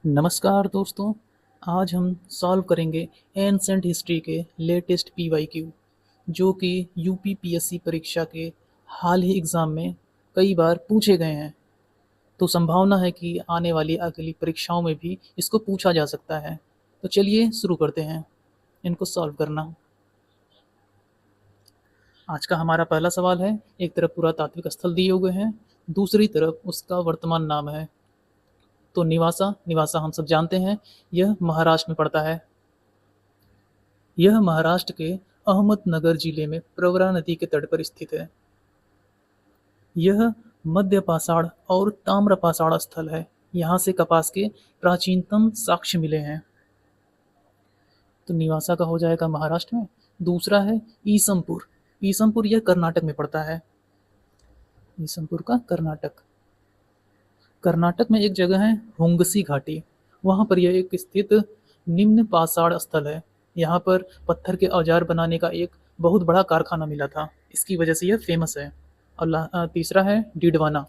नमस्कार दोस्तों। आज हम सॉल्व करेंगे एंसेंट हिस्ट्री के लेटेस्ट पीवाईक्यू जो कि यूपीपीएससी परीक्षा के हाल ही एग्ज़ाम में कई बार पूछे गए हैं। तो संभावना है कि आने वाली अगली परीक्षाओं में भी इसको पूछा जा सकता है। तो चलिए शुरू करते हैं इनको सॉल्व करना। आज का हमारा पहला सवाल है, एक तरफ पुरातात्विक स्थल दिए हुए हैं, दूसरी तरफ उसका वर्तमान नाम है। तो निवासा निवासा हम सब जानते हैं, यह महाराष्ट्र में पड़ता है। यह महाराष्ट्र के अहमदनगर जिले में प्रवरा नदी के तट पर स्थित है। यह मध्य पाषाण और ताम्र पाषाण स्थल है। यहाँ से कपास के प्राचीनतम साक्ष्य मिले हैं। तो निवासा का हो जाएगा महाराष्ट्र में। दूसरा है ईसमपुर। ईसमपुर यह कर्नाटक में पड़ता है। ईसमपुर का कर्नाटक। कर्नाटक में एक जगह है हुंगसी घाटी, वहाँ पर यह एक स्थित निम्न पाषाण स्थल है। यहाँ पर पत्थर के औजार बनाने का एक बहुत बड़ा कारखाना मिला था, इसकी वजह से यह फेमस है। और तीसरा है डीडवाना।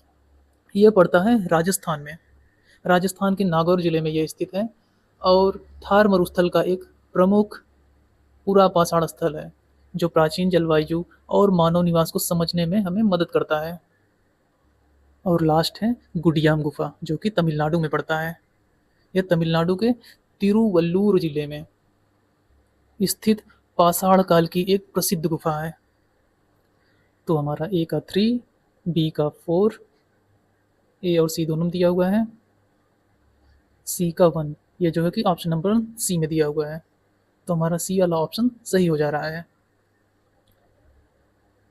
यह पड़ता है राजस्थान में। राजस्थान के नागौर जिले में यह स्थित है और थार मरुस्थल का एक प्रमुख पूरा पाषाण स्थल है जो प्राचीन जलवायु और मानव निवास को समझने में हमें मदद करता है। और लास्ट है गुडियाम गुफा जो कि तमिलनाडु में पड़ता है। यह तमिलनाडु के तिरुवल्लुर जिले में स्थित पाषाण काल की एक प्रसिद्ध गुफा है। तो हमारा ए का 3, बी का 4, ए और सी दोनों में दिया हुआ है, सी का 1, ये जो है कि ऑप्शन नंबर सी में दिया हुआ है। तो हमारा सी वाला ऑप्शन सही हो जा रहा है।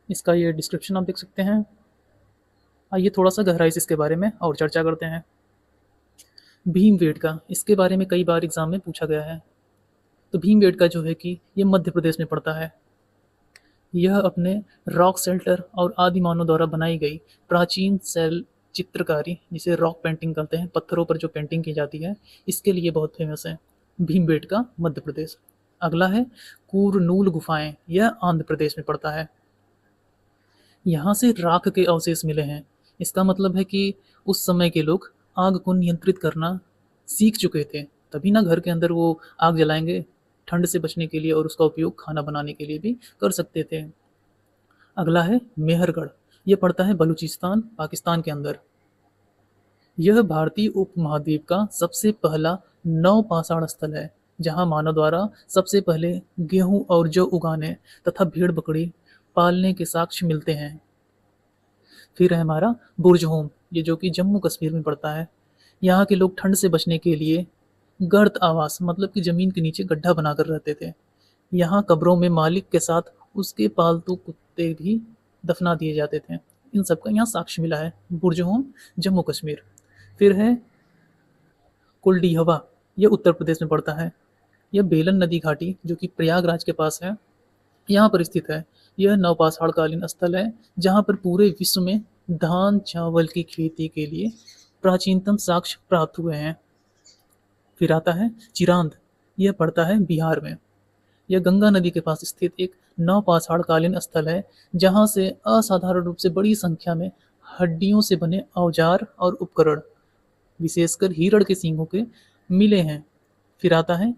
इसका ये डिस्क्रिप्शन आप देख सकते हैं। आइए थोड़ा सा गहराई से इसके बारे में और चर्चा करते हैं। भीमबेटका, इसके बारे में कई बार एग्जाम में पूछा गया है। तो भीमबेटका जो है कि ये मध्य प्रदेश में पड़ता है। यह अपने रॉक शेल्टर और आदि मानव द्वारा बनाई गई प्राचीन शैल चित्रकारी, जिसे रॉक पेंटिंग कहते हैं, पत्थरों पर जो पेंटिंग की जाती है, इसके लिए बहुत फेमस है भीमबेटका मध्य प्रदेश। अगला है कुरनूल गुफाएं, यह आंध्र प्रदेश में पड़ता है। यहाँ से राख के अवशेष मिले हैं। इसका मतलब है कि उस समय के लोग आग को नियंत्रित करना सीख चुके थे, तभी ना घर के अंदर वो आग जलाएंगे ठंड से बचने के लिए, और उसका उपयोग खाना बनाने के लिए भी कर सकते थे। अगला है मेहरगढ़। ये पड़ता है बलूचिस्तान, पाकिस्तान के अंदर। यह भारतीय उपमहाद्वीप का सबसे पहला नवपाषाण स्थल है, जहां मानव द्वारा सबसे पहले गेहूं और जौ उगाने तथा भेड़ बकरी पालने के साक्ष्य मिलते हैं। फिर है हमारा बुर्ज होम, ये जो कि जम्मू कश्मीर में पड़ता है। यहाँ के लोग ठंड से बचने के लिए गर्त आवास, मतलब कि जमीन के नीचे गड्ढा बनाकर रहते थे। यहाँ कब्रों में मालिक के साथ उसके पालतू कुत्ते भी दफना दिए जाते थे। इन सब का यहाँ साक्ष्य मिला है। बुर्ज होम, जम्मू कश्मीर। फिर है कुलडीहवा, यह उत्तर प्रदेश में पड़ता है। यह बेलन नदी घाटी जो कि प्रयागराज के पास है, यहाँ पर स्थित है। यह नवपाषाण कालीन स्थल है जहाँ पर पूरे विश्व में धान चावल की खेती के लिए प्राचीनतम साक्ष्य प्राप्त हुए हैं। फिर आता है चिरांद, यह पड़ता है बिहार में। यह गंगा नदी के पास स्थित एक नवपाषाण कालीन स्थल है जहाँ से असाधारण रूप से बड़ी संख्या में हड्डियों से बने औजार और उपकरण, विशेषकर हिरण के सींगों के, मिले हैं। फिर आता है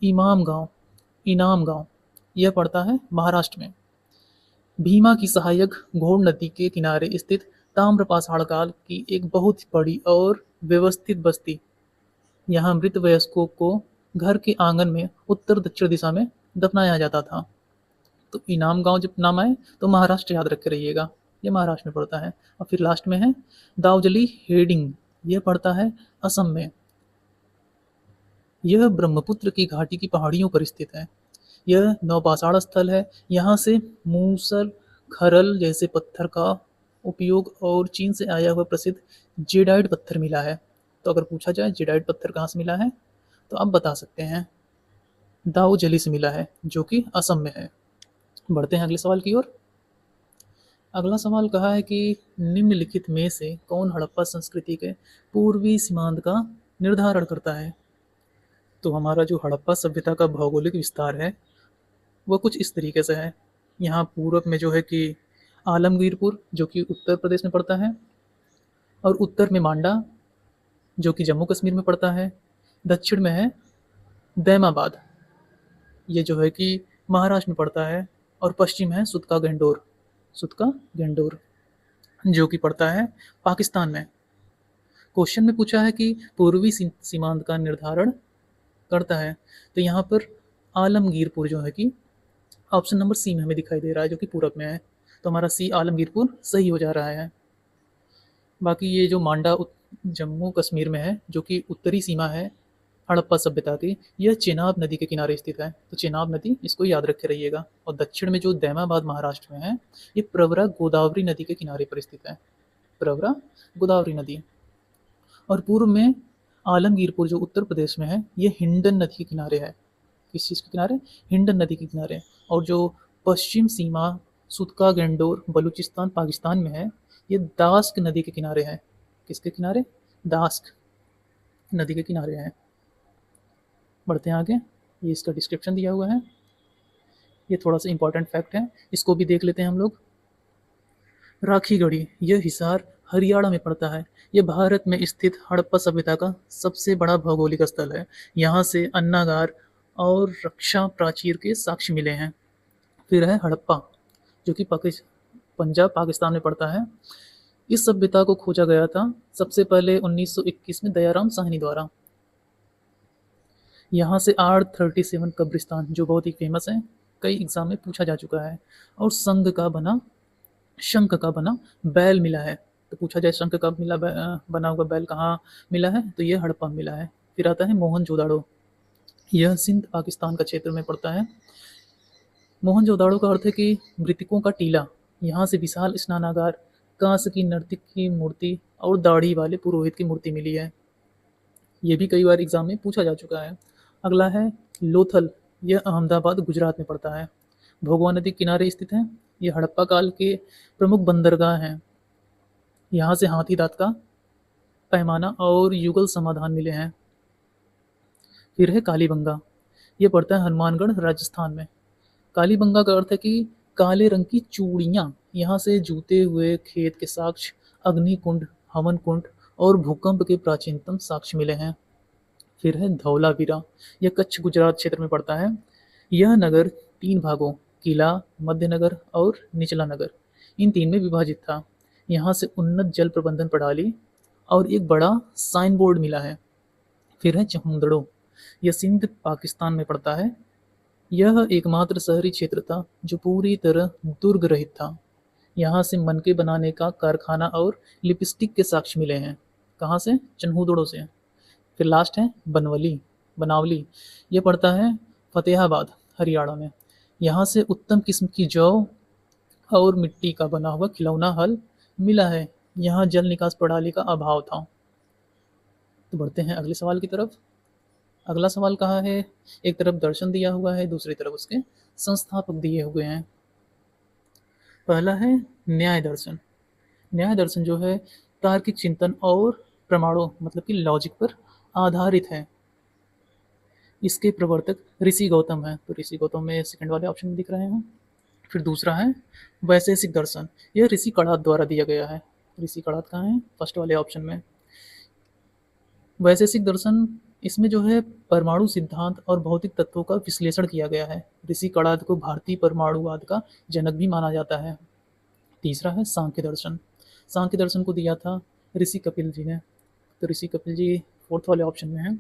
इमाम गांव, इनाम गांव, यह पड़ता है महाराष्ट्र में। भीमा की सहायक घोड़ नदी के किनारे स्थित ताम्रपाषाण काल की एक बहुत बड़ी और व्यवस्थित बस्ती। यहाँ मृत वयस्कों को घर के आंगन में उत्तर दक्षिण दिशा में दफनाया जाता था। तो इनाम गांव जब नाम आए तो महाराष्ट्र याद रख के रहिएगा, ये महाराष्ट्र में पड़ता है। और फिर लास्ट में है दावजली हेडिंग, यह पड़ता है असम में। यह ब्रह्मपुत्र की घाटी की पहाड़ियों पर स्थित है। यह नवपाषाण स्थल है। यहाँ से मूसल खरल जैसे पत्थर का उपयोग और चीन से आया हुआ प्रसिद्ध जेडाइट पत्थर मिला है। तो अगर पूछा जाए जेडाइट पत्थर कहाँ से मिला है, तो आप बता सकते हैं दाऊजली से मिला है, जो कि असम में है। बढ़ते हैं अगले सवाल की ओर। अगला सवाल कहा है कि निम्नलिखित में से कौन हड़प्पा संस्कृति के पूर्वी सीमांत का निर्धारण करता है। तो हमारा जो हड़प्पा सभ्यता का भौगोलिक विस्तार है वो कुछ इस तरीके से है। यहाँ पूर्व में जो है कि आलमगीरपुर जो कि उत्तर प्रदेश में पड़ता है, और उत्तर में मांडा, जो कि जम्मू कश्मीर में पड़ता है। दक्षिण में है दैमाबाद, ये जो है कि महाराष्ट्र में पड़ता है। और पश्चिम है सुतका गेंडोर, सुतका गेंडोर, जो कि पड़ता है पाकिस्तान में। क्वेश्चन में पूछा है कि पूर्वी सीमांत का निर्धारण करता है, तो यहाँ पर आलमगीरपुर जो है कि ऑप्शन नंबर सी में हमें दिखाई दे रहा है, जो कि पूरब में है। तो हमारा सी आलमगीरपुर सही हो जा रहा है। बाकी ये जो मांडा जम्मू कश्मीर में है, जो कि उत्तरी सीमा है हड़प्पा सभ्यता की, यह चेनाब नदी के किनारे स्थित है। तो चेनाब नदी, इसको याद रखे रहिएगा। और दक्षिण में जो दैमाबाद महाराष्ट्र में है, ये प्रवरा गोदावरी नदी के किनारे पर स्थित है, प्रवरा गोदावरी नदी। और पूर्व में आलमगीरपुर जो उत्तर प्रदेश में है, ये हिंडन नदी के किनारे है। किस चीज़ के किनारे? हिंडन नदी के किनारे। और जो पश्चिम सीमा सुतका गेंडोर बलूचिस्तान पाकिस्तान में है, ये दास्क नदी के किनारे है। किसके किनारे? दास्क नदी के किनारे है। बढ़ते हैं आगे, ये इसका डिस्क्रिप्शन दिया हुआ है। ये थोड़ा सा इंपॉर्टेंट फैक्ट है, इसको भी देख लेते हैं हम लोग। राखीगढ़ी, यह हिसार हरियाणा में पड़ता है। यह भारत में स्थित हड़प्पा सभ्यता का सबसे बड़ा भौगोलिक स्थल है। यहाँ से अन्नागार और रक्षा प्राचीर के साक्ष्य मिले हैं। फिर है हड़प्पा, जो कि पंजाब पाकिस्तान में पड़ता है। इस सभ्यता को खोजा गया था सबसे पहले 1921 में दयाराम साहनी द्वारा। यहाँ से R37 कब्रिस्तान, जो बहुत ही फेमस है, कई एग्जाम में पूछा जा चुका है। और शंख का बना बैल मिला है। तो पूछा जाए शंख का बना हुआ बैल कहाँ मिला है, तो ये हड़प्पा मिला है। फिर आता है मोहनजोदाड़ो, यह सिंध पाकिस्तान का क्षेत्र में पड़ता है। मोहनजोदाड़ो का अर्थ है कि मृतकों का टीला। यहाँ से विशाल स्नानागार, कांस्य की नर्तक की मूर्ति और दाढ़ी वाले पुरोहित की मूर्ति मिली है। ये भी कई बार एग्जाम में पूछा जा चुका है। अगला है लोथल, यह अहमदाबाद गुजरात में पड़ता है। भोगवा नदी किनारे स्थित है। ये हड़प्पा काल के प्रमुख बंदरगाह हैं। यहाँ से हाथी दांत का पैमाना और युगल समाधान मिले हैं। फिर है कालीबंगा, ये पड़ता है हनुमानगढ़ राजस्थान में। कालीबंगा का अर्थ है कि काले रंग की चूड़ियाँ। यहाँ से जूते हुए खेत के साक्ष्य, अग्निकुंड, हवन कुंड और भूकंप के प्राचीनतम साक्ष्य मिले हैं। फिर है धौलावीरा, यह कच्छ गुजरात क्षेत्र में पड़ता है। यह नगर 3 भागों, किला, मध्य नगर और निचला नगर, इन 3 में विभाजित था। यहाँ से उन्नत जल प्रबंधन प्रणाली और एक बड़ा साइन बोर्ड मिला है। फिर है चहुंदड़ो, यह सिंध पाकिस्तान में पड़ता है। यह एकमात्र शहरी क्षेत्र था जो पूरी तरह दुर्ग रहित था। यहाँ से मनके बनाने का कारखाना और लिपस्टिक के साक्ष्य मिले हैं। कहाँ से? चन्हूदड़ो से। फिर लास्ट है बनावली, ये पड़ता है फतेहाबाद हरियाणा में। यहाँ से उत्तम किस्म की जौ और मिट्टी का बना हुआ खिलौना हल मिला है। यहाँ जल निकास प्रणाली का अभाव था। तो बढ़ते हैं अगले सवाल की तरफ। अगला सवाल कहाँ है? एक तरफ दर्शन दिया हुआ है, दूसरी तरफ उसके संस्थापक दिए हुए हैं। पहला है न्याय दर्शन। न्याय दर्शन जो है तार्किक चिंतन और प्रमाणों मतलब कि लॉजिक पर आधारित है। इसके प्रवर्तक ऋषि गौतम है। तो ऋषि गौतम में सेकंड वाले ऑप्शन में दिख रहे हैं। फिर दूसरा है वैशेषिक दर्शन, यह ऋषि कड़ात द्वारा दिया गया है। ऋषि कड़ात कहाँ है? फर्स्ट वाले ऑप्शन में। वैशेषिक दर्शन, इसमें जो है परमाणु सिद्धांत और भौतिक तत्वों का विश्लेषण किया गया है। ऋषि कड़ात को भारतीय परमाणुवाद का जनक भी माना जाता है। तीसरा है सांख्य दर्शन। सांख्य दर्शन को दिया था ऋषि कपिल जी ने। तो ऋषि कपिल जी फोर्थ वाले ऑप्शन में है।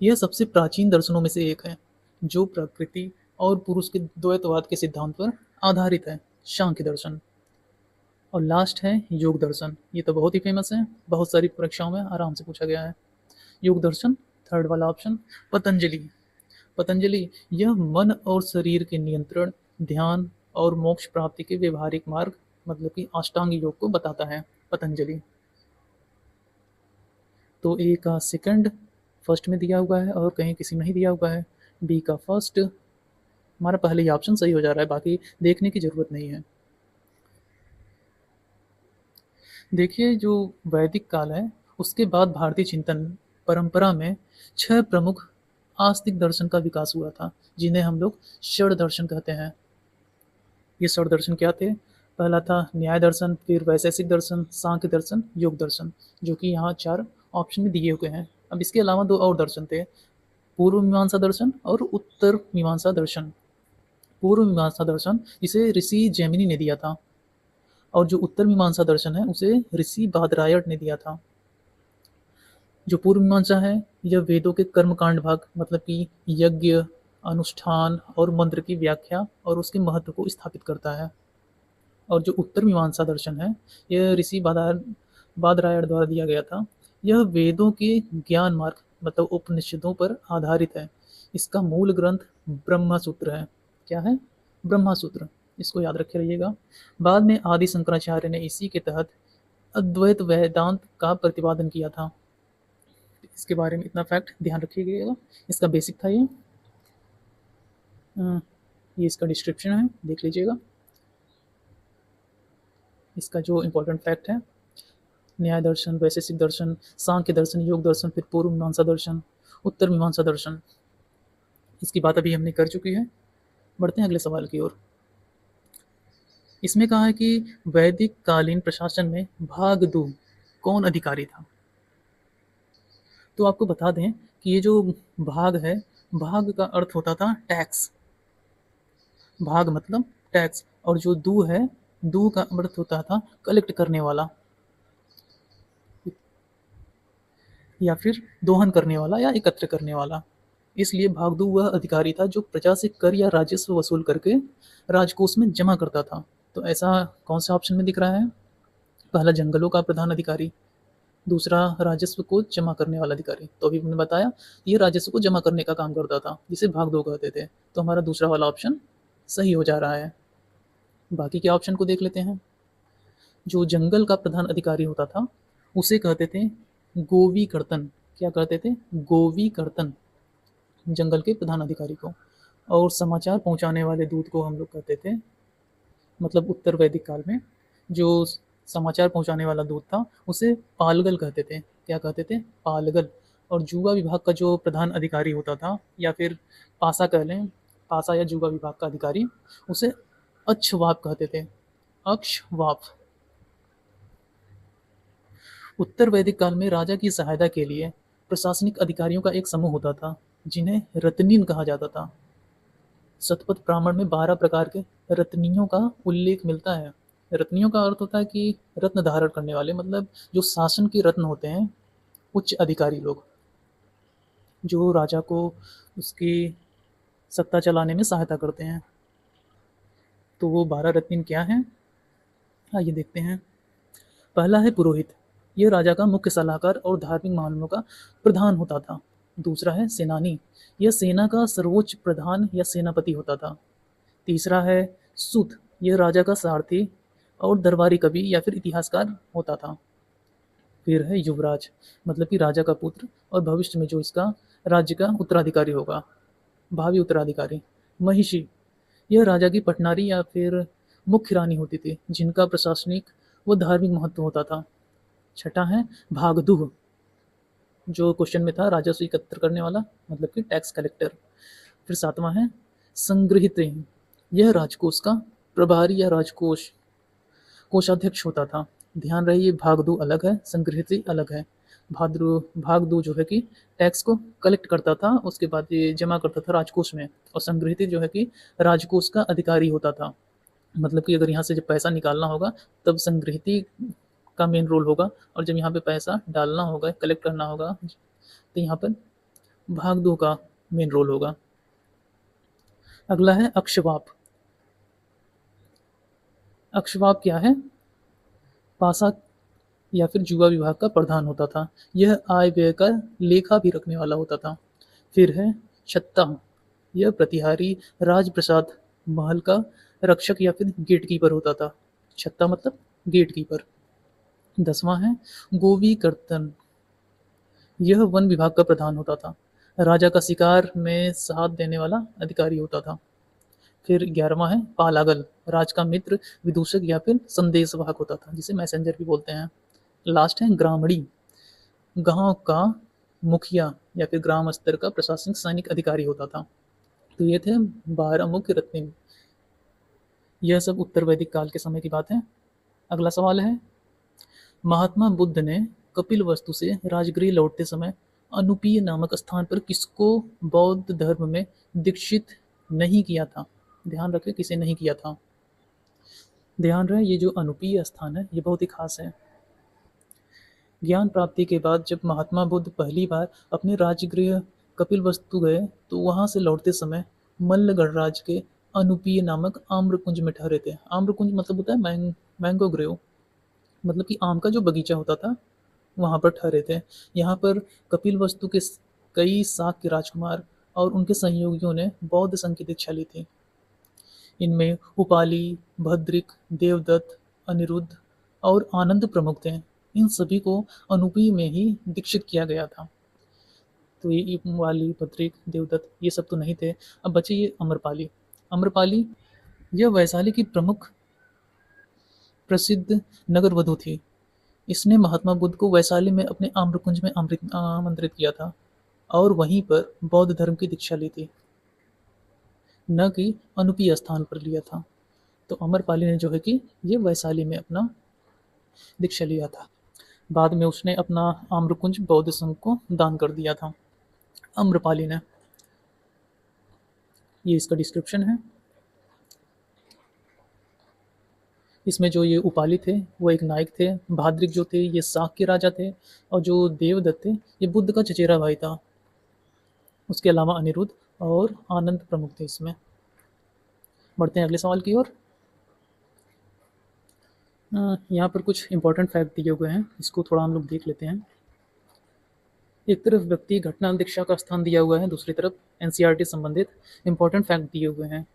यह सबसे प्राचीन दर्शनों में से एक है जो प्रकृति और पुरुष के द्वैतवाद के सिद्धांत पर आधारित है, सांख्य दर्शन। और लास्ट है योग दर्शन। ये तो बहुत ही फेमस है, बहुत सारी परीक्षाओं में आराम से पूछा गया है। योग दर्शन थर्ड वाला ऑप्शन। पतंजलि यह मन और शरीर के नियंत्रण, ध्यान और मोक्ष प्राप्ति के व्यवहारिक मार्ग मतलब कि अष्टांग योग को बताता है पतंजलि। तो ए का सेकंड फर्स्ट में दिया हुआ है और कहीं किसी में नहीं दिया हुआ है। बी का फर्स्ट, हमारा पहले ही ऑप्शन सही हो जा रहा है, बाकी देखने की जरूरत नहीं है। देखिए जो वैदिक काल है उसके बाद भारतीय चिंतन परंपरा में 6 प्रमुख आस्तिक दर्शन का विकास हुआ था, जिन्हें हम लोग षड दर्शन कहते हैं। ये षड दर्शन क्या थे? पहला था न्याय दर्शन, फिर वैशेषिक दर्शन, सांख्य दर्शन, योग दर्शन, जो कि यहाँ 4 ऑप्शन में दिए हुए हैं। अब इसके अलावा दो और दर्शन थे, पूर्व मीमांसा दर्शन और उत्तर मीमांसा दर्शन। पूर्व मीमांसा दर्शन इसे ऋषि जैमिनी ने दिया था, और जो उत्तर मीमांसा दर्शन है उसे ऋषि बादरायण ने दिया था। जो पूर्व मीमांसा है यह वेदों के कर्मकांड भाग, मतलब कि यज्ञ, अनुष्ठान और मंत्र की व्याख्या और उसके महत्व को स्थापित करता है। और जो उत्तर मीमांसा दर्शन है यह ऋषि बादरायण द्वारा दिया गया था। यह वेदों के ज्ञान मार्ग, मतलब उपनिषदों पर आधारित है। इसका मूल ग्रंथ ब्रह्मा सूत्र है। क्या है? ब्रह्मा सूत्र। इसको याद रखे रहिएगा। बाद में आदि शंकराचार्य ने इसी के तहत अद्वैत वेदांत का प्रतिपादन किया था। इसके बारे में इतना फैक्ट ध्यान रखिएगा। इसका बेसिक था ये। ये इसका डिस्क्रिप्शन है, देख लीजिएगा। इसका जो इम्पोर्टेंट फैक्ट है, न्याय दर्शन, वैशेषिक दर्शन, सांख्य दर्शन, योग दर्शन, फिर पूर्व मीमांसा दर्शन, उत्तर मीमांसा दर्शन। इसकी बात अभी हमने कर चुकी है। बढ़ते हैं अगले सवाल की ओर। इसमें कहा है कि वैदिक कालीन प्रशासन में भाग दू कौन अधिकारी था? तो आपको बता दें कि ये जो भाग है, भाग का अर्थ होता था टैक्स। भाग मतलब टैक्स, और जो दू है, दू का अर्थ होता था कलेक्ट करने वाला, या फिर दोहन करने वाला या एकत्र करने वाला। इसलिए भागदू वह अधिकारी था जो प्रजा से कर या राजस्व वसूल करके राजकोष में जमा करता था। तो ऐसा कौन से ऑप्शन में दिख रहा है? पहला जंगलों का प्रधान अधिकारी, दूसरा राजस्व को जमा करने वाला अधिकारी। तो अभी हमने बताया ये राजस्व को जमा करने का काम करता था, जिसे भागदू कहते थे। तो हमारा दूसरा वाला ऑप्शन सही हो जा रहा है। बाकी के ऑप्शन को देख लेते हैं। जो जंगल का प्रधान अधिकारी होता था उसे कहते थे गोवी कर्तन। क्या कहते थे? गोवी कर्तन, जंगल के प्रधान अधिकारी को। और समाचार पहुंचाने वाले दूत को हम लोग कहते थे, मतलब उत्तर वैदिक काल में जो समाचार पहुंचाने वाला दूत था उसे पालगल कहते थे। क्या कहते थे? पालगल। और जुवा विभाग का जो प्रधान अधिकारी होता था, या फिर पासा कह लें, पासा या जुवा विभाग का अधिकारी, उसे अक्षवाप कहते थे। अक्षवाप। उत्तर वैदिक काल में राजा की सहायता के लिए प्रशासनिक अधिकारियों का एक समूह होता था जिन्हें रत्नीन कहा जाता था। शतपथ ब्राह्मण में 12 प्रकार के रत्नियों का उल्लेख मिलता है। रत्नियों का अर्थ होता है कि रत्न धारण करने वाले, मतलब जो शासन के रत्न होते हैं, उच्च अधिकारी लोग, जो राजा को उसकी सत्ता चलाने में सहायता करते हैं। तो वो 12 रत्न क्या हैं? आइए देखते हैं। पहला है पुरोहित। यह राजा का मुख्य सलाहकार और धार्मिक मामलों का प्रधान होता था। दूसरा है सेनानी। यह सेना का सर्वोच्च प्रधान या सेनापति होता था। तीसरा है सूत। यह राजा का सारथी और दरबारी कवि या फिर इतिहासकार होता था। फिर है युवराज, मतलब कि राजा का पुत्र और भविष्य में जो इसका राज्य का उत्तराधिकारी होगा, भावी उत्तराधिकारी। महिषी। यह राजा की पटनारी या फिर मुख्य रानी होती थी, जिनका प्रशासनिक व धार्मिक महत्व होता था। छठा है भागदूह, जो क्वेश्चन में था राजस्व एकत्र करने वाला, मतलब कि टैक्स कलेक्टर। फिर सातवां है संग्रहित। यह राजकोष का प्रभारी या राजकोष कोषाध्यक्ष होता था। ध्यान रहे, ये भागदू अलग है, संग्रहित अलग है। भागदू जो है कि टैक्स को कलेक्ट करता था, उसके बाद ये जमा करता था राजकोष में। और संग्रहित जो है कि राजकोष का अधिकारी होता था, मतलब कि अगर यहाँ से जब पैसा निकालना होगा तब संग्रहित का मेन रोल होगा, और जब यहाँ पे पैसा डालना होगा, कलेक्ट करना होगा, तो यहाँ पर भागदू का मेन रोल होगा। अगला है अक्षवाप। अक्षवाप क्या है? पासा या फिर जुआ विभाग का प्रधान होता था। यह आय व्यय का लेखा भी रखने वाला होता था। फिर है छत्ता। यह प्रतिहारी राजप्रसाद महल का रक्षक या फिर गेट कीपर होता था। छत्ता मतलब गेट कीपर। 10वां है गोवी कर्तन। यह वन विभाग का प्रधान होता था। राजा का शिकार में साथ देने वाला अधिकारी होता था। फिर 11वां है पालागल। राज का मित्र, विदूषक या फिर संदेशवाहक होता था, जिसे मैसेंजर भी बोलते हैं। लास्ट है ग्रामणी। गांव का मुखिया या फिर ग्राम स्तर का प्रशासनिक सैनिक अधिकारी होता था। तो ये थे 12 मुख्य रत्न। यह सब उत्तर वैदिक काल के समय की बात है। अगला सवाल है, महात्मा बुद्ध ने कपिलवस्तु से राजगृह लौटते समय अनुपीय नामक स्थान पर किसको बौद्ध धर्म में दीक्षित नहीं किया था? ध्यान रखें, किसे नहीं किया था। ध्यान रहे, ये जो अनुपीय स्थान है ये बहुत ही खास है। ज्ञान प्राप्ति के बाद जब महात्मा बुद्ध पहली बार अपने राजगृह कपिलवस्तु गए तो वहां से लौटते समय मल्ल गणराज के अनुपीय नामक आम्रकुंज में ठहरे थे। आम्रकुंज मतलब होता है मैंगो ग्रोव, मतलब कि आम का जो बगीचा होता था वहां पर ठहरे थे। यहाँ पर कपिलवस्तु के कई शाक के राजकुमार और उनके सहयोगियों ने बौद्ध संघ की दीक्षा ली थी। इनमें उपाली, भद्रिक, देवदत्त, अनिरुद्ध और आनंद प्रमुख थे। इन सभी को अनुपी में ही दीक्षित किया गया था। तो ये उपाली, भद्रिक, देवदत्त ये सब तो नहीं थे। अब बचे ये अमरपाली। अमरपाली यह वैशाली की प्रमुख प्रसिद्ध नगर वधू थी। इसने महात्मा बुद्ध को वैशाली में अपने आम्रकुंज में आमंत्रित किया था और वहीं पर बौद्ध धर्म की दीक्षा ली थी, न कि अनुपी स्थान पर लिया था। तो अमरपाली ने जो है कि ये वैशाली में अपना दीक्षा लिया था। बाद में उसने अपना आम्रकुंज बौद्ध संघ को दान कर दिया था, अम्रपाली ने। ये इसका डिस्क्रिप्शन है। इसमें जो ये उपाली थे वो एक नायक थे, भाद्रिक जो थे ये शाक के राजा थे, और जो देवदत्त थे ये बुद्ध का चचेरा भाई था। उसके अलावा अनिरुद्ध और आनंद प्रमुख थे इसमें। बढ़ते हैं अगले सवाल की ओर। यहाँ पर कुछ इंपॉर्टेंट फैक्ट दिए हुए हैं, इसको थोड़ा हम लोग देख लेते हैं। एक तरफ व्यक्ति घटना दीक्षा का स्थान दिया हुआ है, दूसरी तरफ एनसीईआरटी संबंधित इंपॉर्टेंट फैक्ट दिए हुए हैं।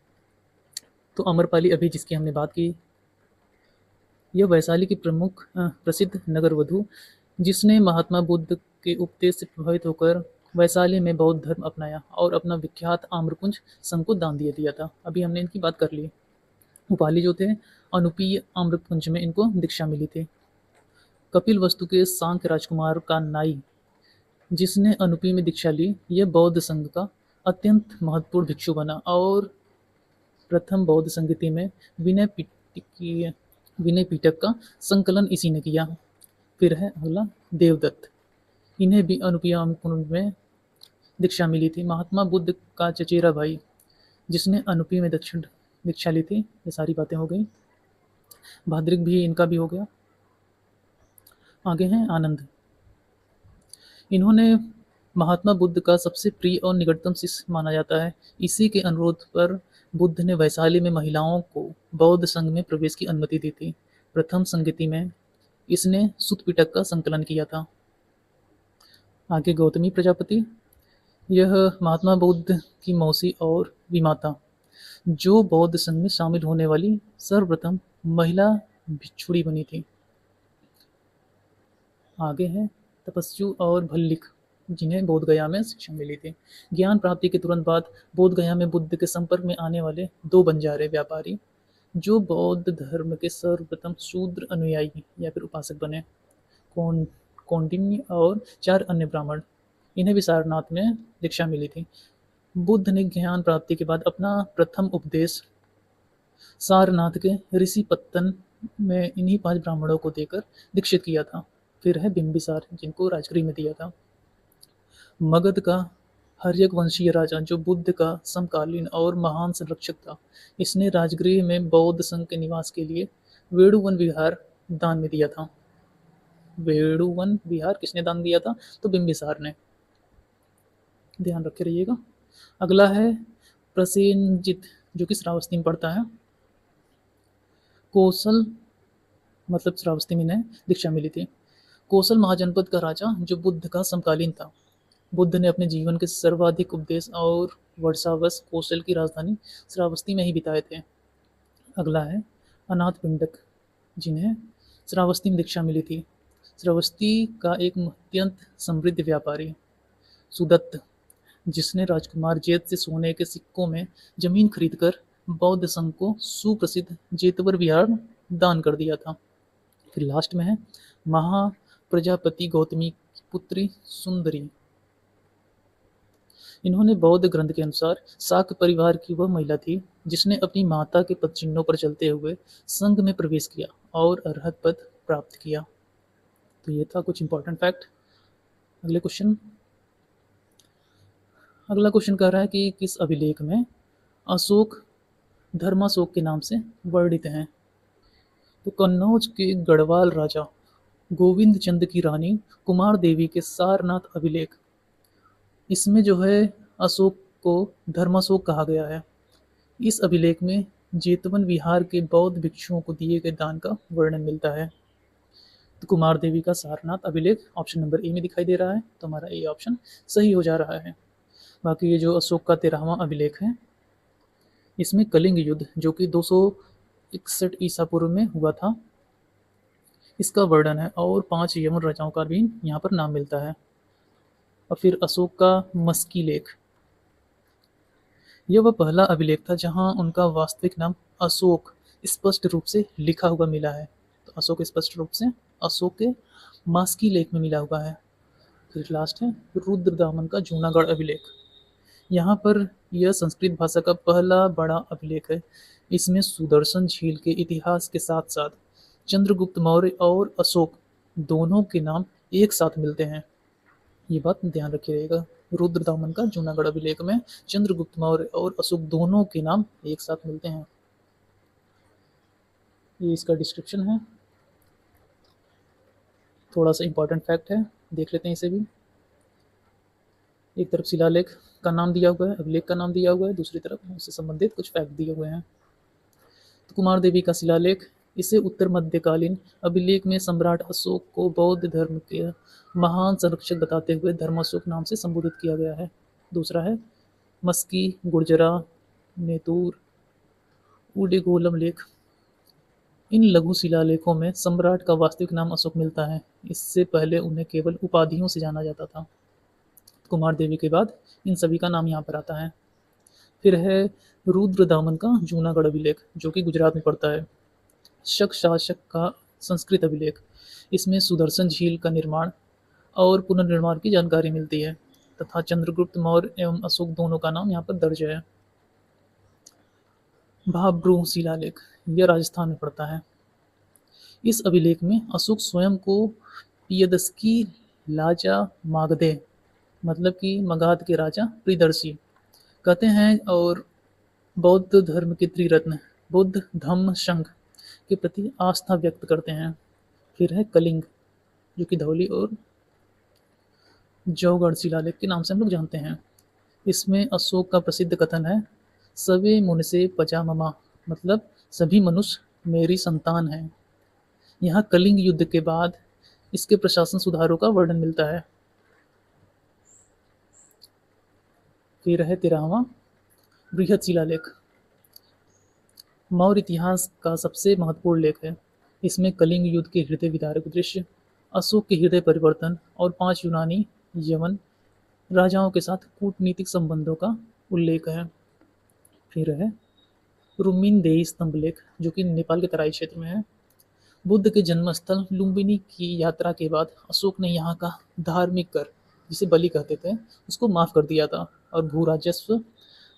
तो अमरपाली अभी जिसकी हमने बात की, यह वैशाली की प्रमुख प्रसिद्ध नगर वधू जिसने महात्मा बुद्ध के उपदेश से प्रभावित होकर वैशाली में बौद्ध धर्म अपनाया और अपना विख्यात आम्रकुंज संघ को दान दे दिया था। अभी हमने इनकी बात कर ली। उपाली जो थे अनुपीय आम्रकुंज में इनको दीक्षा मिली थी। कपिलवस्तु के सांख्य राजकुमार का नाई जिसने अनुपी में दीक्षा ली, यह बौद्ध संघ का अत्यंत महत्वपूर्ण भिक्षु बना और प्रथम बौद्ध संगति में विनय पिटक का संकलन इसी ने किया। फिर है अगला देवदत्त, इन्हें भी अनुपयाम कुंड में दीक्षा मिली थी। महात्मा बुद्ध का चचेरा भाई जिसने अनुपी में दीक्षा ली थी। ये सारी बातें हो गई। भाद्रिक भी इनका भी हो गया। आगे हैं आनंद। इन्होंने महात्मा बुद्ध का सबसे प्रिय और निकटतम शिष्य माना जाता है। इसी के अनुरोध पर बुद्ध ने वैशाली में महिलाओं को बौद्ध संघ में प्रवेश की अनुमति दी थी। प्रथम संगति में इसने सुत पिटक का संकलन किया था। आगे गौतमी प्रजापति, यह महात्मा बुद्ध की मौसी और विमाता, जो बौद्ध संघ में शामिल होने वाली सर्वप्रथम महिला भिक्षुणी बनी थी। आगे है तपस्यु और भल्लिक, जिन्हें बोधगया में शिक्षा मिली थी। ज्ञान प्राप्ति के तुरंत बाद बोधगया में बुद्ध के संपर्क में आने वाले दो बंजारे व्यापारी जो बौद्ध धर्म के सर्वप्रथम शूद्र अनुयायी या फिर उपासक बने, कौंडिन्य और 4 अन्य ब्राह्मण, इन्हें भी सारनाथ में दीक्षा मिली थी। बुद्ध ने ज्ञान प्राप्ति के बाद अपना प्रथम उपदेश सारनाथ के ऋषि पत्तन में इन्हीं 5 ब्राह्मणों को देकर दीक्षित किया था। फिर है बिंबिसार, जिनको राजगृह में दिया था। मगध का हर्यक वंशीय राजा जो बुद्ध का समकालीन और महान संरक्षक था, इसने राजगृह में बौद्ध संघ के निवास के लिए वेणुवन विहार दान में दिया था। वेणुवन विहार किसने दान दिया था? तो बिंबिसार ने। ध्यान रखे रहिएगा। अगला है प्रसेनजित, जो कि श्रावस्ती में पड़ता है। कौशल मतलब श्रावस्ती में इन्हें दीक्षा मिली थी। कौशल महाजनपद का राजा जो बुद्ध का समकालीन था। बुद्ध ने अपने जीवन के सर्वाधिक उपदेश और वर्षावस कौशल की राजधानी श्रावस्ती में ही बिताए थे। अगला है अनाथ पिंडक, जिन्हें श्रावस्ती में दीक्षा मिली थी। श्रावस्ती का एक अत्यंत समृद्ध व्यापारी सुदत्त, जिसने राजकुमार जेत से सोने के सिक्कों में जमीन खरीदकर बौद्ध संघ को सुप्रसिद्ध जेतवर विहार दान कर दिया था। फिर लास्ट में है महाप्रजापति गौतमी की पुत्री सुंदरी। इन्होंने बौद्ध ग्रंथ के अनुसार शाक्य परिवार की वह महिला थी जिसने अपनी माता के पदचिन्हों पर चलते हुए संघ में प्रवेश किया और अरहत पद प्राप्त किया। तो ये था कुछ इंपॉर्टेंट फैक्ट। अगले क्वेश्चन अगला क्वेश्चन कह रहा है कि किस अभिलेख में अशोक धर्माशोक के नाम से वर्णित हैं। तो कन्नौज के गढ़वाल राजा गोविंद चंद की रानी कुमार देवी के सारनाथ अभिलेख, इसमें जो है अशोक को धर्माशोक कहा गया है। इस अभिलेख में जेतवन विहार के बौद्ध भिक्षुओं को दिए गए दान का वर्णन मिलता है। तो कुमार देवी का सारनाथ अभिलेख ऑप्शन नंबर ए में दिखाई दे रहा है, तो हमारा ए ऑप्शन सही हो जा रहा है। बाकी ये जो अशोक का 13वां अभिलेख है, इसमें कलिंग युद्ध जो कि 261 ईसा पूर्व में हुआ था, इसका वर्णन है और 5 यमन राजाओं का भी यहाँ पर नाम मिलता है। और फिर अशोक का मस्की लेख, यह वह पहला अभिलेख था जहाँ उनका वास्तविक नाम अशोक स्पष्ट रूप से लिखा हुआ मिला है। तो अशोक स्पष्ट रूप से अशोक के मास्की लेख में मिला हुआ है। फिर लास्ट है रुद्रदामन का जूनागढ़ अभिलेख। यहाँ पर यह संस्कृत भाषा का पहला बड़ा अभिलेख है। इसमें सुदर्शन झील के इतिहास के साथ साथ चंद्रगुप्त मौर्य और अशोक दोनों के नाम एक साथ मिलते हैं। ये बात ध्यान रखिएगा। रुद्रदामन का जूनागढ़ अभिलेख में चंद्रगुप्त मौर्य और अशोक दोनों के नाम एक साथ मिलते हैं। ये इसका डिस्क्रिप्शन है, थोड़ा सा इंपॉर्टेंट फैक्ट है, देख लेते हैं इसे भी। एक तरफ शिलालेख का नाम दिया हुआ है, अभिलेख का नाम दिया हुआ है, दूसरी तरफ उससे संबंधित कुछ फैक्ट दिए हुए हैं। तो कुमार देवी का शिलालेख, इसे उत्तर मध्यकालीन अभिलेख में सम्राट अशोक को बौद्ध धर्म के महान संरक्षक बताते हुए धर्माशोक नाम से संबोधित किया गया है। दूसरा है मस्की गुर्जरा नेतूर उडेगोलम लेख। इन लघु शिलालेखों में सम्राट का वास्तविक नाम अशोक मिलता है। इससे पहले उन्हें केवल उपाधियों से जाना जाता था। कुमार देवी के बाद इन सभी का नाम यहाँ पर आता है। फिर है रुद्रदामन का जूनागढ़ अभिलेख जो कि गुजरात में पड़ता है। शक शासक का संस्कृत अभिलेख, इसमें सुदर्शन झील का निर्माण और पुनर्निर्माण की जानकारी मिलती है तथा चंद्रगुप्त मौर्य एवं अशोक दोनों का नाम यहाँ पर दर्ज है। भाब्रू शिलालेख, यह राजस्थान में पड़ता है। इस अभिलेख में अशोक स्वयं को पियदस्की लाजा मागधे, मतलब कि मगध के राजा प्रियदर्शी कहते हैं और बौद्ध धर्म के त्रिरत्न बुद्ध धम्म संघ के प्रति आस्था व्यक्त करते हैं। फिर है कलिंग जो कि धौली और जौगढ़ शिलालेख के नाम से हम लोग जानते हैं। इसमें अशोक का प्रसिद्ध कथन है सवे मुनसे पजाममा, मतलब सभी मनुष्य मेरी संतान हैं। यहाँ कलिंग युद्ध के बाद इसके प्रशासन सुधारों का वर्णन मिलता है। फिर है 13वां बृहद शिलालेख, मौर्य इतिहास का सबसे महत्वपूर्ण लेख है। इसमें कलिंग युद्ध के हृदय विदारक दृश्य, अशोक के हृदय परिवर्तन और 5 यूनानी यमन राजाओं के साथ कूटनीतिक संबंधों का उल्लेख है। फिर है रुमिनदेई स्तंभ लेख जो कि नेपाल के तराई क्षेत्र में है। बुद्ध के जन्मस्थल लुम्बिनी की यात्रा के बाद अशोक ने यहाँ का धार्मिक कर, जिसे बलि कहते थे, उसको माफ कर दिया था और भू राजस्व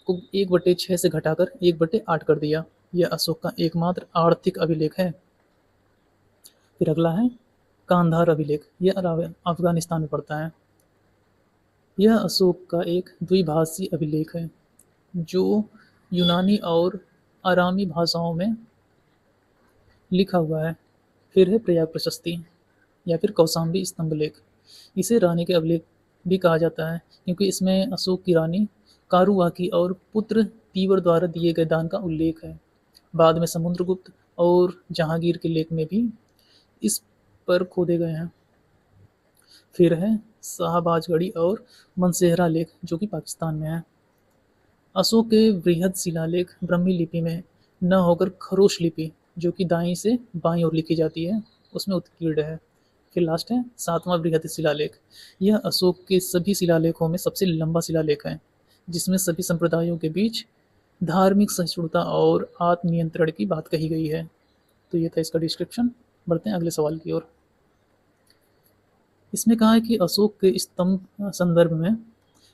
को 1/6 से घटाकर 1/8 कर दिया। यह अशोक का एकमात्र आर्थिक अभिलेख है। फिर अगला है कांधार अभिलेख, यह अफगानिस्तान में पड़ता है। यह अशोक का एक द्विभाषी अभिलेख है जो यूनानी और आरामी भाषाओं में लिखा हुआ है। फिर है प्रयाग प्रशस्ति या फिर कौशाम्बी स्तंभ लेख, इसे रानी के अभिलेख भी कहा जाता है क्योंकि इसमें अशोक की रानी कारुवाकी और पुत्र तीवर द्वारा दिए गए दान का उल्लेख है। बाद में समुद्रगुप्त और जहांगीर के लेख में भी इस पर खोदे गए हैं। फिर है शाहबाजगढ़ी और मनसेहरा लेख जो कि पाकिस्तान में है। अशोक के बृहद शिलालेख ब्रह्मी लिपि में न होकर खरोश लिपि जो कि दाईं से बाईं ओर लिखी जाती है उसमें उत्कीर्ण है। फिर लास्ट है 7वां बृहद शिलालेख, यह अशोक के सभी शिलालेखों में सबसे लंबा शिलालेख है जिसमें सभी संप्रदायों के बीच धार्मिक सहिष्णुता और आत्मनियंत्रण की बात कही गई है। तो ये था इसका डिस्क्रिप्शन। बढ़ते हैं अगले सवाल की ओर। इसमें कहा है कि अशोक के स्तंभ संदर्भ में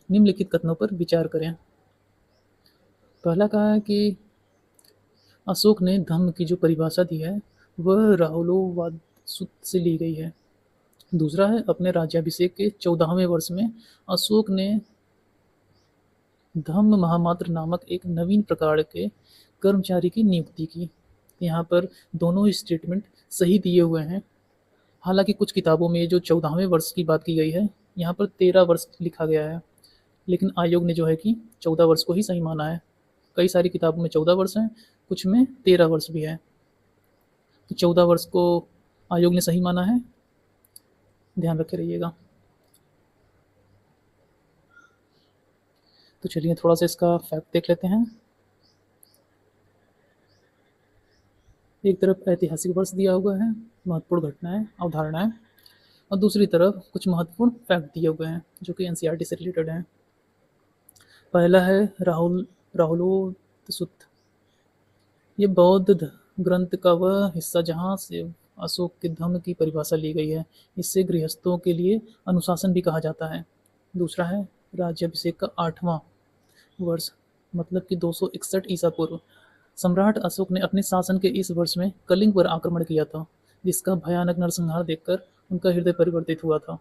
निम्नलिखित कथनों पर विचार करें। पहला कहा है कि अशोक ने धम्म की जो परिभाषा दी है वह राहुलोवाद सूत्र से ली गई है। दूसरा है अपने राज्याभिषेक के 14वें वर्ष में अशोक ने धम्म महामात्र नामक एक नवीन प्रकार के कर्मचारी की नियुक्ति की। यहाँ पर दोनों ही स्टेटमेंट सही दिए हुए हैं। हालांकि कुछ किताबों में जो 14वें वर्ष की बात की गई है, यहाँ पर 13 वर्ष लिखा गया है, लेकिन आयोग ने जो है कि 14 वर्ष को ही सही माना है। कई सारी किताबों में 14 वर्ष हैं, कुछ में 13 वर्ष भी है। तो 14 वर्ष को आयोग ने सही माना है, ध्यान रखे रहिएगा। तो चलिए थोड़ा सा इसका फैक्ट देख लेते हैं। एक तरफ ऐतिहासिक वर्ष दिया हुआ है, महत्वपूर्ण घटनाएं, अवधारणाएं, और दूसरी तरफ कुछ महत्वपूर्ण फैक्ट दिए हुए हैं जो कि एनसीईआरटी से रिलेटेड हैं। पहला है राहुलोत्सुत। ये बौद्ध ग्रंथ का वह हिस्सा जहाँ से अशोक के धम्म की परिभाषा ली गई है। इससे गृहस्थों के लिए अनुशासन भी कहा जाता है। दूसरा है राज्याभिषेक का 8वां वर्ष, मतलब कि 261 ईसा पूर्व। सम्राट अशोक ने अपने शासन के इस वर्ष में कलिंग पर आक्रमण किया था, जिसका भयानक नरसंहार देखकर उनका हृदय परिवर्तित हुआ था।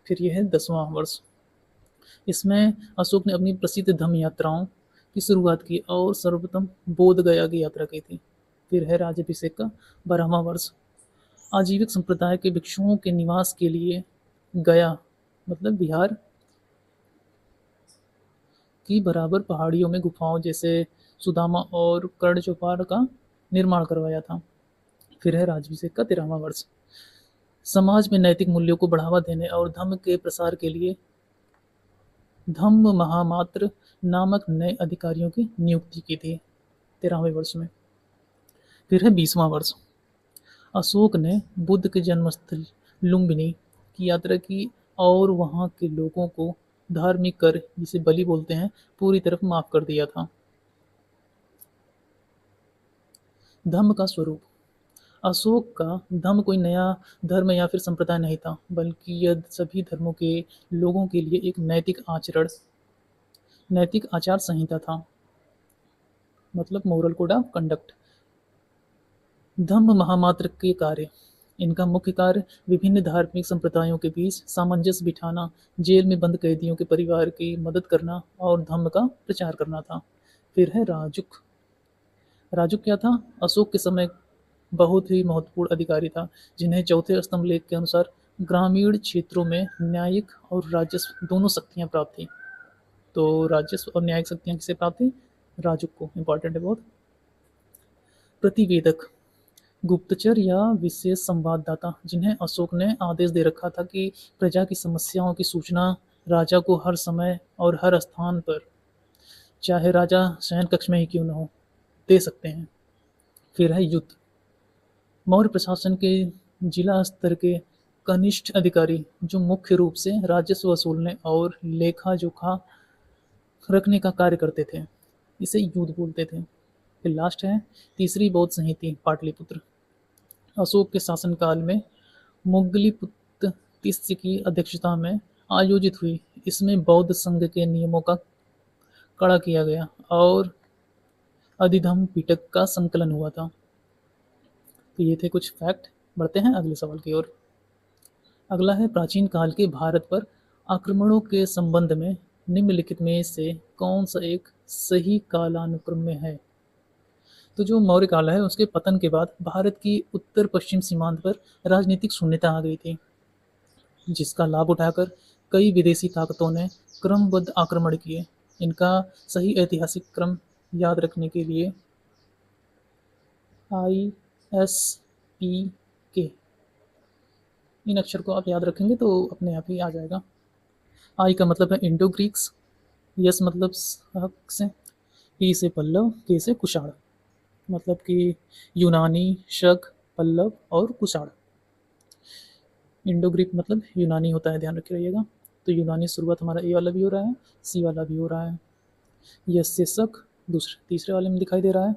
फिर यह है 10वां वर्ष। इसमें अशोक ने अपनी प्रसिद्ध धम्म यात्राओं की शुरुआत की और सर्वप्रथम बोध गया की यात्रा की थी। फिर है राज्याभिषेक का 12वां वर्ष। आजीविक संप्रदाय के भिक्षुओं के निवास के लिए गया, मतलब बिहार की बराबर पहाड़ियों में गुफाओं जैसे सुदामा और कर्णचौपार का निर्माण करवाया था। फिर है राज्याभिषेक का 13वां वर्ष। समाज में नैतिक मूल्यों को बढ़ावा देने और धम्म के प्रसार के लिए धम्म महामात्र नामक नए अधिकारियों की नियुक्ति की थी 13वें वर्ष में। फिर है 20वां वर्ष। अशोक ने बुद्ध के जन्मस्थल लुम्बिनी की यात्रा की और वहाँ के लोगों को धार्मिक कर, जिसे बलि बोलते हैं, पूरी तरफ माफ कर दिया था। धम्म का स्वरूप। अशोक का धम्म कोई नया धर्म या फिर संप्रदाय नहीं था, बल्कि यह सभी धर्मों के लोगों के लिए एक नैतिक आचार संहिता था, मतलब मोरल कोड ऑफ कंडक्ट। धम्म महामात्र के कार्य। इनका मुख्य कार्य विभिन्न धार्मिक संप्रदायों के बीच सामंजस्य बिठाना, जेल में बंद कैदियों के परिवार की मदद करना और धम्म का प्रचार करना था। फिर है राजुक। राजुक क्या था? अशोक के समय बहुत ही महत्वपूर्ण अधिकारी था, जिन्हें चौथे स्तंभ लेख के अनुसार ग्रामीण क्षेत्रों में न्यायिक और राजस्व दोनों शक्तियां प्राप्त थी। तो राजस्व और न्यायिक शक्तियां किसे प्राप्त थी? राजुक को। इंपॉर्टेंट है बहुत। प्रतिवेदक। गुप्तचर या विशेष संवाददाता, जिन्हें अशोक ने आदेश दे रखा था कि प्रजा की समस्याओं की सूचना राजा को हर समय और हर स्थान पर, चाहे राजा शयन कक्ष में ही क्यों न हो, दे सकते हैं। फिर है युद्ध। मौर्य प्रशासन के जिला स्तर के कनिष्ठ अधिकारी, जो मुख्य रूप से राजस्व वसूलने और लेखा जोखा रखने का कार्य करते थे, इसे युद्ध बोलते थे। फिर लास्ट है तीसरी बौद्ध संहिता पाटलिपुत्र। अशोक के शासनकाल में मुगलिपुत्र तिस्य की अध्यक्षता में आयोजित हुई। इसमें बौद्ध संघ के नियमों का कड़ा किया गया और अधिधम्म पिटक का संकलन हुआ था। तो ये थे कुछ फैक्ट। बढ़ते हैं अगले सवाल की ओर। अगला है प्राचीन काल के भारत पर आक्रमणों के संबंध में निम्नलिखित में से कौन सा एक सही कालानुक्रम में है? तो जो मौर्य काल है उसके पतन के बाद भारत की उत्तर पश्चिम सीमांत पर राजनीतिक शून्यता आ गई थी, जिसका लाभ उठाकर कई विदेशी ताकतों ने क्रमबद्ध आक्रमण किए। इनका सही ऐतिहासिक क्रम याद रखने के लिए ISPK, इन अक्षर को आप याद रखेंगे तो अपने आप ही आ जाएगा। आई का मतलब है इंडो ग्रीक्स, यस मतलब सहक से, पी से पल्लव, के से कुषाण, मतलब कि यूनानी, शक, पल्लव और कुषाण। इंडो ग्रीक मतलब यूनानी होता है, ध्यान रखे रहिएगा। तो यूनानी शुरुआत हमारा ए वाला भी हो रहा है, सी वाला भी हो रहा है। यस से शक दूसरे तीसरे वाले में दिखाई दे रहा है।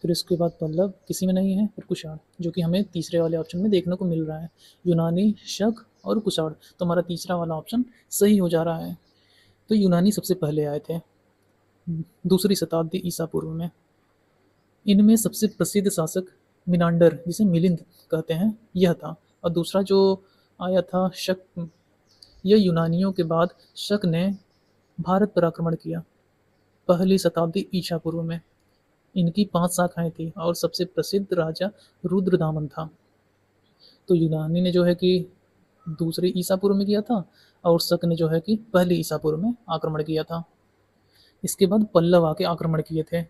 फिर इसके बाद पल्लव किसी में नहीं है, फिर कुषाण, जो कि हमें तीसरे वाले ऑप्शन में देखने को मिल रहा है। यूनानी, शक और कुषाण, तो हमारा तीसरा वाला ऑप्शन सही हो जा रहा है। तो यूनानी सबसे पहले आए थे 2री शताब्दी ईसा पूर्व में। इनमें सबसे प्रसिद्ध शासक मिनांडर, जिसे मिलिंद कहते हैं, यह था। और दूसरा जो आया था शक, यह यूनानियों के बाद शक ने भारत पर आक्रमण किया पहली शताब्दी ईसा पूर्व में। इनकी 5 शाखाएं थी और सबसे प्रसिद्ध राजा रुद्रदामन था। तो यूनानी ने जो है कि दूसरे ईसा पूर्व में किया था और शक ने जो है कि पहले ईसा पूर्व में आक्रमण किया था। इसके बाद पल्लव आके आक्रमण किए थे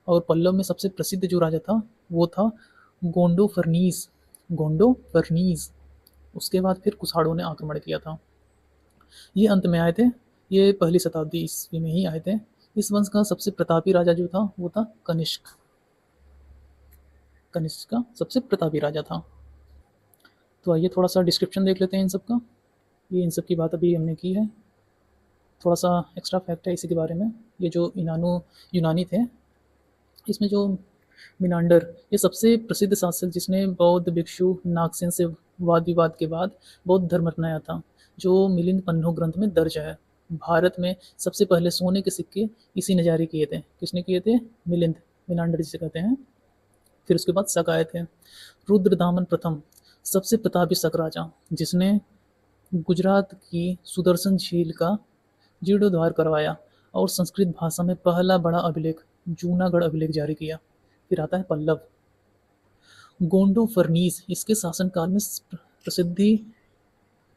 और पल्लव में सबसे प्रसिद्ध जो राजा था वो था गोंडोफर्नीस। गोंडोफर्नीस। उसके बाद फिर कुषाणों ने आक्रमण किया था। ये अंत में आए थे, ये पहली शताब्दी ईस्वी में ही आए थे। इस वंश का सबसे प्रतापी राजा जो था वो था कनिष्क। कनिष्क का सबसे प्रतापी राजा था। तो आइए थोड़ा सा डिस्क्रिप्शन देख लेते हैं इन सब का। ये इन सब की बात अभी हमने की है। थोड़ा सा एक्स्ट्रा फैक्ट है इसी के बारे में। ये जो यूनानी थे, इसमें जो मिनांडर, ये सबसे प्रसिद्ध शासक जिसने बौद्ध भिक्षु नागसेन से वाद विवाद के बाद बौद्ध धर्म अपनाया था, जो मिलिंद पन्नो ग्रंथ में दर्ज है। भारत में सबसे पहले सोने के सिक्के इसी ने जारी किए थे। किसने किए थे? मिलिंद, मिनांडर जिसे कहते हैं। फिर उसके बाद शक आए थे। रुद्रदामन प्रथम सबसे प्रतापी शक राजा, जिसने गुजरात की सुदर्शन झील का जीर्णोद्धार करवाया और संस्कृत भाषा में पहला बड़ा अभिलेख जूनागढ़ अभिलेख जारी किया। फिर आता है पल्लव। गोंडोफर्नीस, इसके शासनकाल में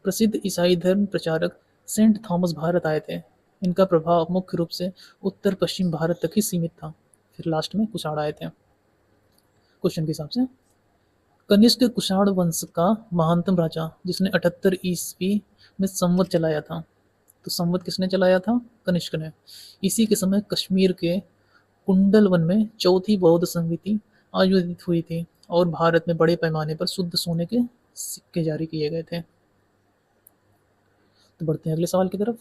प्रसिद्ध ईसाई धर्म प्रचारक सेंट थॉमस भारत आए थे। इनका प्रभाव मुख्य रूप से उत्तर पश्चिम भारत तक ही सीमित था। फिर लास्ट में कुषाण आए थे। क्वेश्चन के हिसाब से कनिष्क कुषाण वंश का महानतम राजा, जिसने 78 ईस्वी में संवत चलाया था। तो संवत किसने चलाया था? कनिष्क ने। इसी के समय कश्मीर के कुंडलवन में चौथी बौद्ध संधि आयोजित हुई थी और भारत में बड़े पैमाने पर शुद्ध सोने के सिक्के जारी किए गए थे। तो बढ़ते हैं अगले सवाल की तरफ।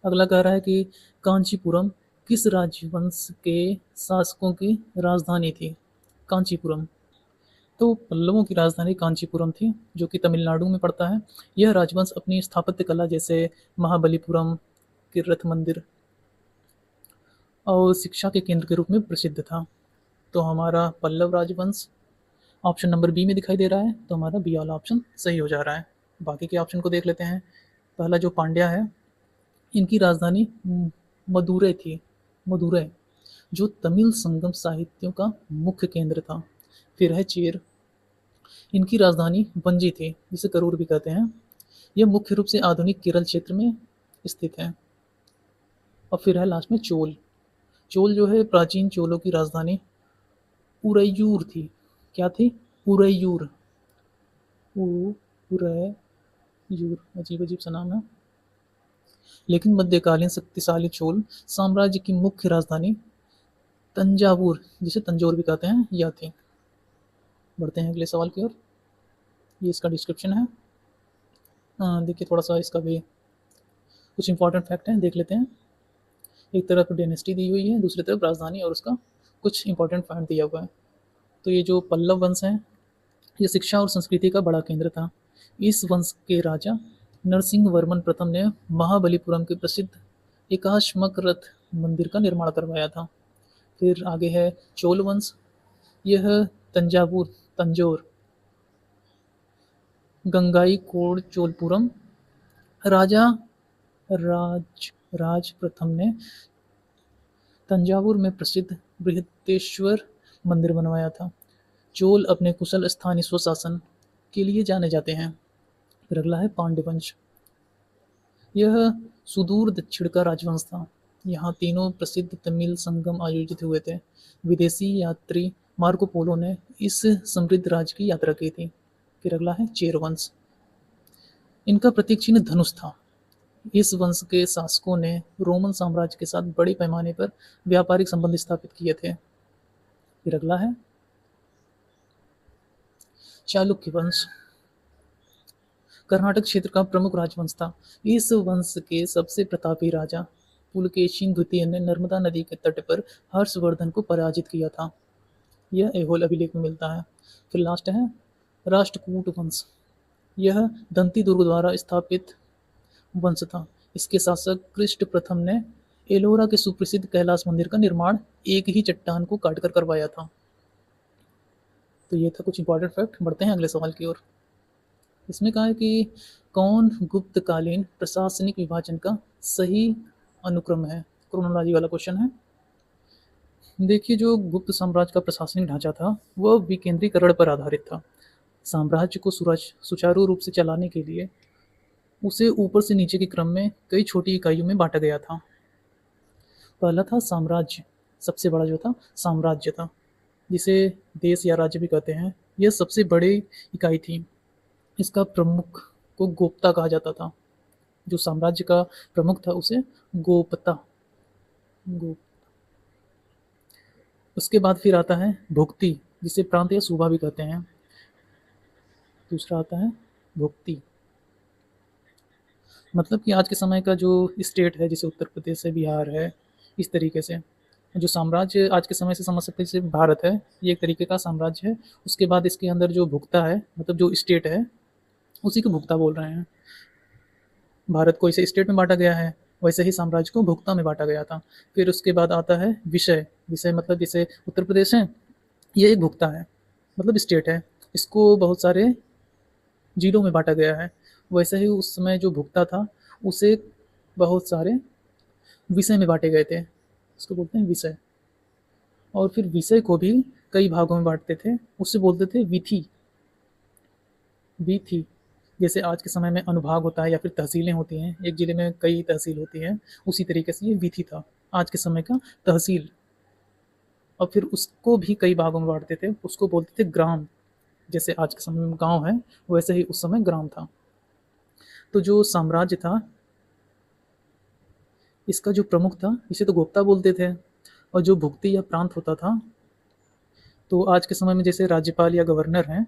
अगला कह रहा है कि कांचीपुरम किस राजवंश के शासकों की राजधानी थी? कांचीपुरम तो पल्लवों की राजधानी कांचीपुरम थी, जो कि तमिलनाडु में पड़ता है। यह राजवंश अपनी स्थापत्य कला जैसे महाबलीपुरम के रथ मंदिर और शिक्षा के केंद्र के रूप में प्रसिद्ध था। तो हमारा पल्लव राजवंश ऑप्शन नंबर बी में दिखाई दे रहा है, तो हमारा बी वाला ऑप्शन सही हो जा रहा है। बाकी के ऑप्शन को देख लेते हैं। पहला जो पांड्या है, इनकी राजधानी मदुरै थी। मदुरै, जो तमिल संगम साहित्यों का मुख्य केंद्र था। फिर है चेर, इनकी राजधानी वंजी थी, जिसे करूर भी कहते हैं। यह मुख्य रूप से आधुनिक केरल क्षेत्र में स्थित है। और फिर है लास्ट में चोल। चोल जो है प्राचीन चोलों की राजधानी उरैयूर थी। क्या थी? उरैयूर। उरैयूर, अजीब अजीब सा नाम है। लेकिन मध्यकालीन शक्तिशाली चोल साम्राज्य की मुख्य राजधानी तंजावुर, जिसे तंजौर भी कहते हैं, यह थी। बढ़ते हैं अगले सवाल की ओर। ये इसका डिस्क्रिप्शन है। देखिए थोड़ा सा इसका भी कुछ इंपॉर्टेंट फैक्ट है, देख लेते हैं। एक तरफ डेनेस्टी दी हुई है, दूसरी तरफ राजधानी और उसका कुछ इंपॉर्टेंट फैक्ट दिया हुआ है। तो ये जो पल्लव वंश है, ये शिक्षा और संस्कृति का बड़ा केंद्र था। इस वंश के राजा नरसिंह वर्मन प्रथम ने महाबलीपुरम के प्रसिद्ध एकाश्मक रथ मंदिर का निर्माण करवाया था। फिर आगे है चोल वंश। यह तंजौर, गंगाई कोड चोलपुरम राजा राज प्रथम ने तंजावुर में प्रसिद्ध बृहदेश्वर मंदिर बनवाया था। चोल अपने कुशल स्थानीय स्वशासन के लिए जाने जाते हैं। फिर अगला है पांड्य वंश। यह सुदूर दक्षिण का राजवंश था। यहाँ तीनों प्रसिद्ध तमिल संगम आयोजित हुए थे। विदेशी यात्री मार्को पोलो ने इस समृद्ध राज्य की यात्रा की थी। फिर अगला है चेर वंश। इनका प्रतीक चिन्ह धनुष था। इस वंश के शासकों ने रोमन साम्राज्य के साथ बड़े पैमाने पर व्यापारिक संबंध स्थापित किए थे। फिर अगला है चालुक्य वंश। कर्नाटक क्षेत्र का प्रमुख राजवंश था। इस वंश के सबसे प्रतापी राजा पुलकेशिन द्वितीय ने नर्मदा नदी के तट पर हर्षवर्धन को पराजित किया था। यह ऐहोल अभिलेख में मिलता है। फिर लास्ट है राष्ट्रकूट वंश। यह दंती दुर्ग द्वारा स्थापित वंश था। इसके शासक कृष्ण प्रथम ने एलोरा के सुप्रसिद्ध कैलाश मंदिर का निर्माण एक ही चट्टान को काटकर करवाया था। तो ये था कुछ इंपॉर्टेंट फैक्ट। बढ़ते हैं अगले सवाल की ओर। इसमें कहा है कि कौन गुप्तकालीन प्रशासनिक विभाजन का सही अनुक्रम है, क्रोनोलॉजी वाला क्वेश्चन है। देखिए, जो गुप्त साम्राज्य का प्रशासनिक ढांचा था वह विकेंद्रीकरण पर आधारित था। साम्राज्य को सुचारू रूप से चलाने के लिए उसे ऊपर से नीचे के क्रम में कई छोटी इकाइयों में बांटा गया था। पहला था साम्राज्य, सबसे बड़ा जो था साम्राज्य था, जिसे देश या राज्य भी कहते हैं। यह सबसे बड़ी इकाई थी। इसका प्रमुख को गोप्ता कहा जाता था। जो साम्राज्य का प्रमुख था उसे गोपता गो उसके बाद फिर आता है भुक्ति, जिसे प्रांत या सूबा भी कहते हैं। दूसरा आता है भुक्ति, मतलब कि आज के समय का जो स्टेट है, जैसे उत्तर प्रदेश है, बिहार है, इस तरीके से। जो साम्राज्य आज के समय से समझ सकते हैं, जैसे भारत है, ये एक तरीके का साम्राज्य है। उसके बाद इसके अंदर जो भुक्ता है, मतलब जो स्टेट है, उसी को भुक्ता बोल रहे हैं। भारत को इसे स्टेट में बांटा गया है, वैसे ही साम्राज्य को भुक्ता में बांटा गया था। फिर उसके बाद आता है विषय। विषय मतलब जैसे उत्तर प्रदेश है, ये एक भुक्ता है, मतलब स्टेट है। इसको बहुत सारे जिलों में बांटा गया है। वैसे ही उस समय जो भुक्ता था उसे बहुत सारे विषय में बांटे गए थे, इसको बोलते हैं विषय। और फिर विषय को भी कई भागों में बांटते थे, उससे बोलते थे विधि। विधि जैसे आज के समय में अनुभाग होता है या फिर तहसीलें होती हैं, एक जिले में कई तहसील होती हैं, उसी तरीके से ये विधि था, आज के समय का तहसील। और फिर उसको भी कई भागों में बांटते थे, उसको बोलते थे ग्राम। जैसे आज के समय में गांव है, वैसे ही उस समय ग्राम था। तो जो साम्राज्य था, इसका जो प्रमुख था, इसे तो गोप्ता बोलते थे। और जो भुक्ति या प्रांत होता था, तो आज के समय में जैसे राज्यपाल या गवर्नर हैं,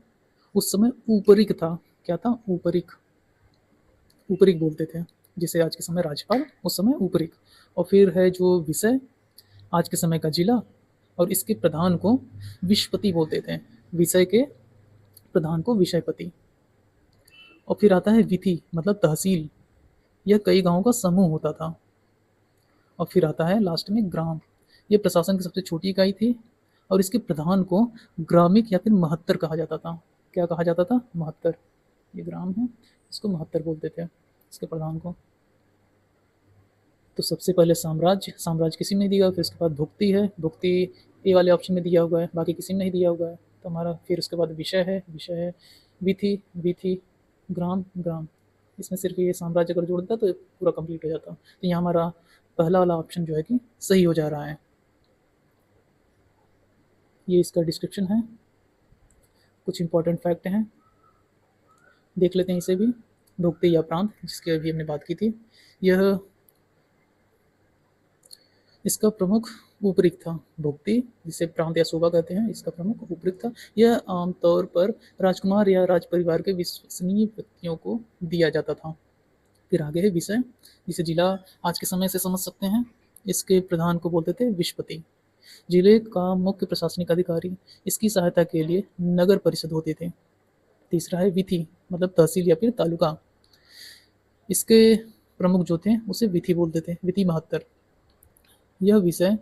उस समय ऊपरिक था। क्या था? ऊपरिक। ऊपरिक बोलते थे। जिसे आज के समय राज्यपाल, उस समय ऊपरिक। और फिर है जो विषय, आज के समय का जिला, और इसके प्रधान को विषपति बोलते थे। विषय के प्रधान को विषयपति। और फिर आता है विधि, मतलब तहसील। यह कई गांवों का समूह होता था। और फिर आता है लास्ट में ग्राम। ये प्रशासन की सबसे छोटी इकाई थी, और इसके प्रधान को ग्रामिक या फिर महत्तर कहा जाता था। क्या कहा जाता था? महत्तर। ये ग्राम है, इसको महत्तर बोलते थे, इसके प्रधान को। तो सबसे पहले साम्राज्य, साम्राज्य किसी में नहीं दिया, फिर उसके बाद भुक्ति है, भुक्ति ए वाले ऑप्शन में दिया हुआ है, बाकी किसी में नहीं दिया हुआ है। तो हमारा फिर उसके बाद विषय है, विषय है विधि, विधि, ग्राम, ग्राम। इसमें सिर्फ ये साम्राज्य अगर जोड़ देता तो पूरा कंप्लीट हो जाता। तो यहाँ हमारा पहला वाला ऑप्शन जो है कि सही हो जा रहा है। ये इसका डिस्क्रिप्शन है, कुछ इंपॉर्टेंट फैक्ट हैं, देख लेते हैं इसे भी। भुक्ति या प्रांत, जिसकी अभी हमने बात की थी, यह इसका प्रमुख ऊपरिक था। भुक्ति, जिसे प्रांत या सूबा कहते हैं, इसका प्रमुख ऊपरिक था। यह आमतौर पर राजकुमार या राज परिवार के विश्वसनीय व्यक्तियों को दिया जाता था। फिर आगे है विषय, जिसे जिला आज के समय से समझ सकते हैं। इसके प्रधान को बोलते थे विषपति। जिले का मुख्य प्रशासनिक अधिकारी, इसकी सहायता के लिए नगर परिषद होते थे। तीसरा है विधि, मतलब तहसील या फिर तालुका। इसके प्रमुख जो थे उसे विधि बोलते थे, विधि महत्तर। यह विषय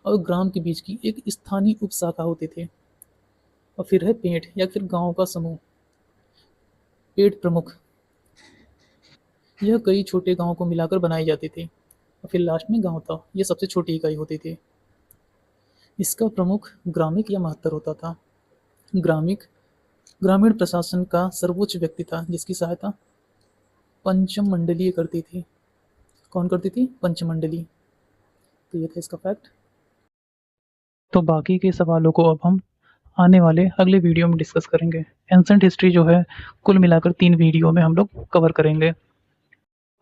और ग्राम के बीच की एक स्थानीय उपशाखा होती थी। और फिर है पेठ या फिर गांव का समूह। पेठ प्रमुख, यह कई छोटे गांवों को मिलाकर बनाई जाती थी। और फिर लास्ट में गांव था, यह सबसे छोटी इकाई होती थी। इसका प्रमुख ग्रामिक या महत्तर होता था। ग्रामिक ग्रामीण प्रशासन का सर्वोच्च व्यक्ति था, जिसकी सहायता पंचम मंडलीय करती थी। कौन करती थी? पंचमंडली। तो ये था इसका फैक्ट। तो बाकी के सवालों को अब हम आने वाले अगले वीडियो में डिस्कस करेंगे। एंसेंट हिस्ट्री जो है कुल मिलाकर 3 वीडियो में हम लोग कवर करेंगे।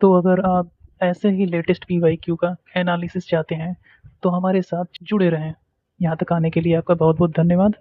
तो अगर आप ऐसे ही लेटेस्ट PYQ का एनालिसिस चाहते हैं तो हमारे साथ जुड़े रहें। यहाँ तक आने के लिए आपका बहुत बहुत धन्यवाद।